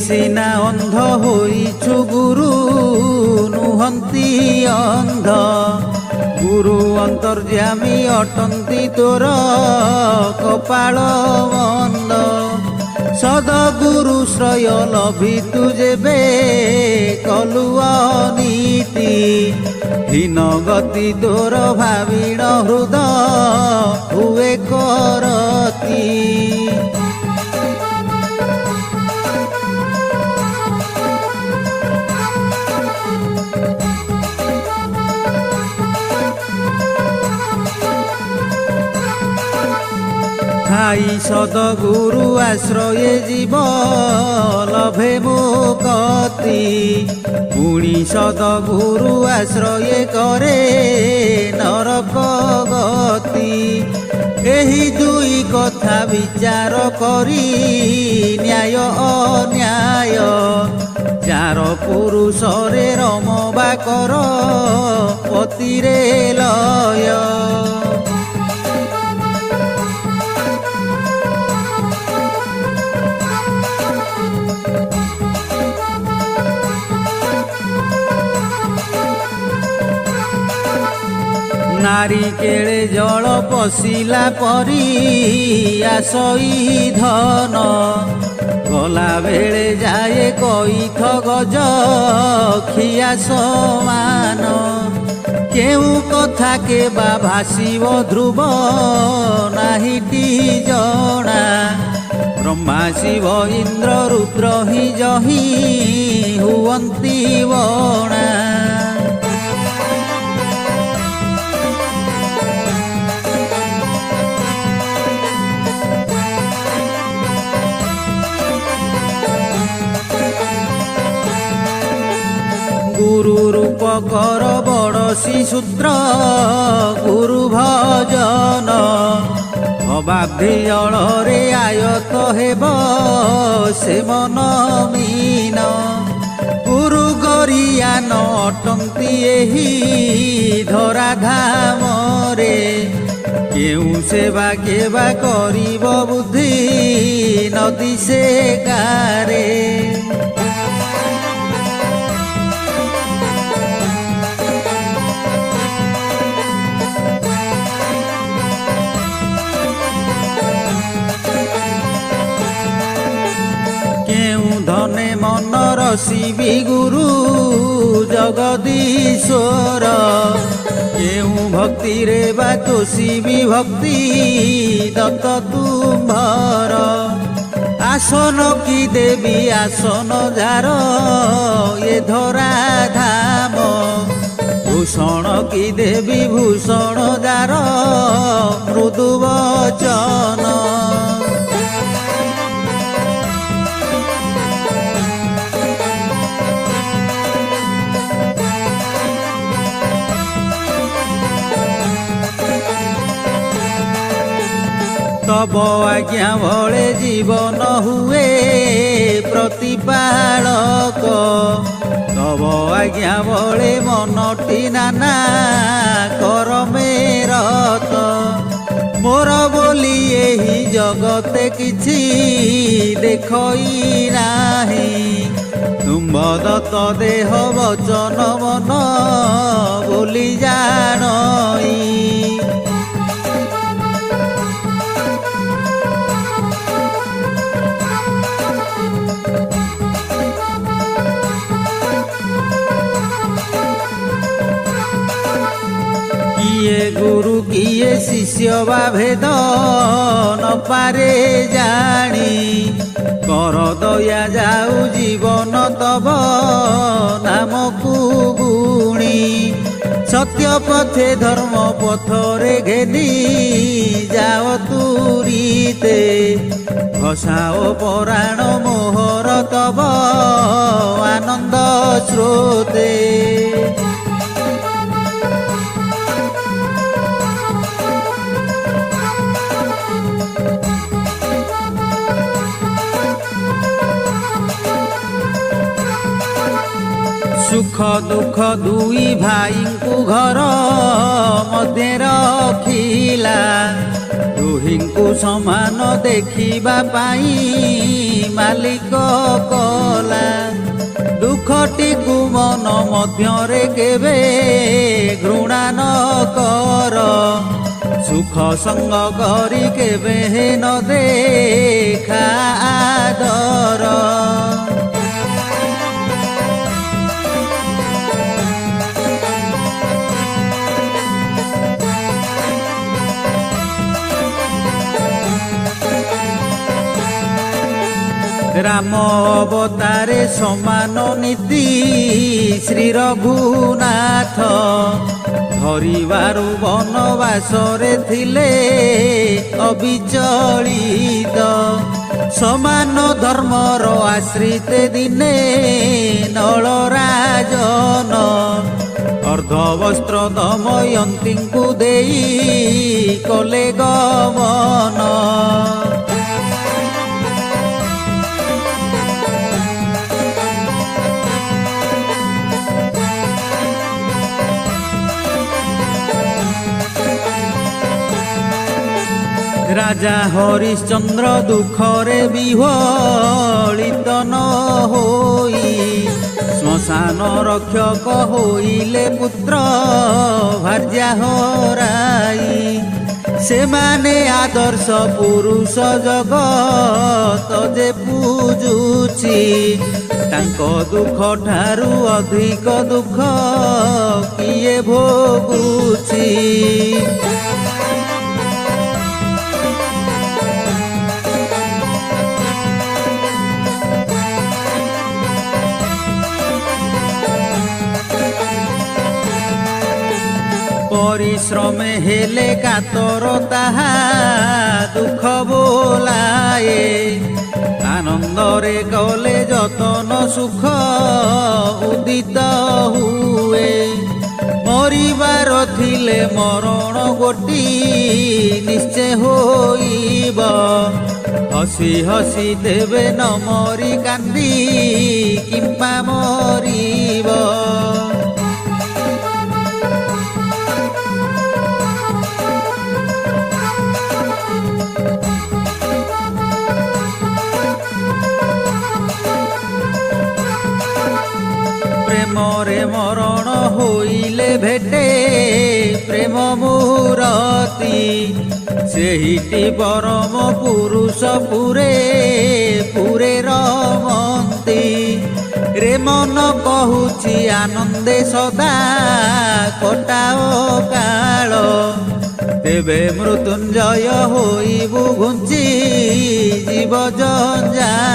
ସିନା ଅନ୍ଧ ହୋଇଛୁ ଗୁରୁ ନୁହନ୍ତି ଅନ୍ଧ। ଗୁରୁ ଅନ୍ତର୍ଯ୍ୟାମୀ ଅଟନ୍ତି ତୋର କପାଳ ବନ୍ଦ। ସଦଗୁରୁ ଶ୍ରୟ ଲଭିତୁ ଯେବେ କଲୁ ଅନୀତି। ହୀନ ଗତି ତୋର ଭାବିଣ ହୃଦ ହୁଏ କରତି। ଥାଇ ସଦଗୁରୁ ଆଶ୍ରୟେ ଜୀବ ଲଭେ ମୁକ୍ତି। ପୁଣି ସଦଗୁରୁ ଆଶ୍ରୟେ କରେ ନରକ ଗତି। ଏହି ଦୁଇ କଥା ବିଚାର କରି ନ୍ୟାୟ ଅନ୍ୟାୟ। ଚାର ପୁରୁଷରେ ରମବା କର ପତିରେ ଲୟ। ନାରୀ କେଳେ ଜଳ ପଶିଲା ପରି ଆସଇ ଧନ। ଗଲା ବେଳେ ଯାଏ କଇଥ ଗଜ ଖିଆ ସମାନ। କେଉଁ କଥା କେବା ଭାସିବ ଧ୍ରୁବ ନାହିଟି ଜଣା। ବ୍ରହ୍ମା ଶିବ ଇନ୍ଦ୍ର ରୁଦ୍ର ହିଁ ଜହି ହୁଅନ୍ତି ବଣା। ଗୁରୁ ରୂପ କର ବଡ଼ସି ସୂତ୍ର ଗୁରୁ ଭଜନ। ଅବାଧି ଜଳରେ ଆୟତ ହେବ ସେ ମନ ମୀନ। ଗୁରୁ ଗରିଆନ ଅଟନ୍ତି ଏହି ଧରାଧାମରେ। କେଉଁ ସେବା କେବା କରିବ ବୁଦ୍ଧି ନଦୀ ସେ ଗାରେ। ଧନେ ମନ ରସିବି ଗୁରୁ ଜଗଦୀଶ୍ୱର। କେଉଁ ଭକ୍ତିରେ ବା ତୋଷିବି ଭକ୍ତି ଦତ୍ତ ତୁମ୍ଭର। ଆସନ କି ଦେବି ଆସନ ଯାର ଏ ଧରା ଧାମ। ଭୂଷଣ କି ଦେବି ଭୂଷଣ ଯାର ମୃଦୁ ବଚନ। তব আজ্ঞা বলে জীবন হুয়ে প্রতিপালক। তব আজ্ঞা বলে মনটি নানা করমে রত। মোর বলি এই জগতে কিছু দেখই নাহি। তুম্ভ দত্ত দেহ বচন মন বলি জানই। কিয়ে গুরু কিয়ে শিষ্য বা ভেদ ন পারে জানি। কর দয়া যাও জীবন তব নামকু গুণী। সত্য পথে ধর্ম পথরে ঘেনি যাও তুরিতে। ঘষাও পরাণ মোহর তব আনন্দ স্রোতে। সুখ দুঃখ দুই ভাইଙ୍କୁ ঘর মধ্যে রখিলা। দুহিଙ୍କୁ ସମାନ ଦେଖିବା ପାଇଁ ମାଲିକ କଲା। ଦୁଃଖଟିକୁ ମନ ମଧ୍ୟରେ କେବେ ଘୃଣା ନ କର। ସୁଖ ସଙ୍ଗ କରି କେବେ ନ ଦେଖା ଆଦର। ରାମ ଅବତାରେ ସମାନ ନୀତି ଶ୍ରୀ ରଘୁନାଥ। ଧରିବାରୁ ବନବାସରେ ଥିଲେ ଅବିଚଳିତ। ସମାନ ଧର୍ମର ଆଶ୍ରିତ ଦିନେ ନଳରାଜନ। ଅର୍ଦ୍ଧବସ୍ତ୍ର ଦମୟନ୍ତୀଙ୍କୁ ଦେଇ କଲେ ଗମନ। রাজা হরিশ্চন্দ্র দুঃখরে বিহলিত ন হই। শ্মশান রক্ষক হইলে পুত্র ভার্যা হরাই। সেমানে আদর্শ পুরুষ জগত যে পূজুছি। ତାଙ୍କ ଦୁଃଖ ଠାରୁ ଅଧିକ ଦୁଃଖ କିଏ ଭୋଗୁଛି। ପରିଶ୍ରମେ ହେଲେ କାତର ତାହା ଦୁଃଖ ବୋଲାଏ। ଆନନ୍ଦରେ ଗଲେ ଯତନ ସୁଖ ଉଦିତ ହୁଏ। ମରିବାର ଥିଲେ ମରଣ ଗୋଟି ନିଶ୍ଚୟ ହୋଇବ। ହସି ହସି ଦେବେ ନ ମରି କାନ୍ଦି କିମ୍ପା ମରିବ। ପ୍ରେମରେ ମରଣ ହୋଇଲେ ଭେଟେ ପ୍ରେମ ମୂରତି। ସେହିଟି ପରମ ପୁରୁଷ ପୁରେ ପୁରେ ରମନ୍ତି। ରେ ମନ କହୁଛି ଆନନ୍ଦେ ସଦା କଟାଅ କାଳ। ତେବେ ମୃତ୍ୟୁଞ୍ଜୟ ହୋଇବୁ ଘୁଞ୍ଚି ଜୀବ ଜଞ୍ଜାଳ।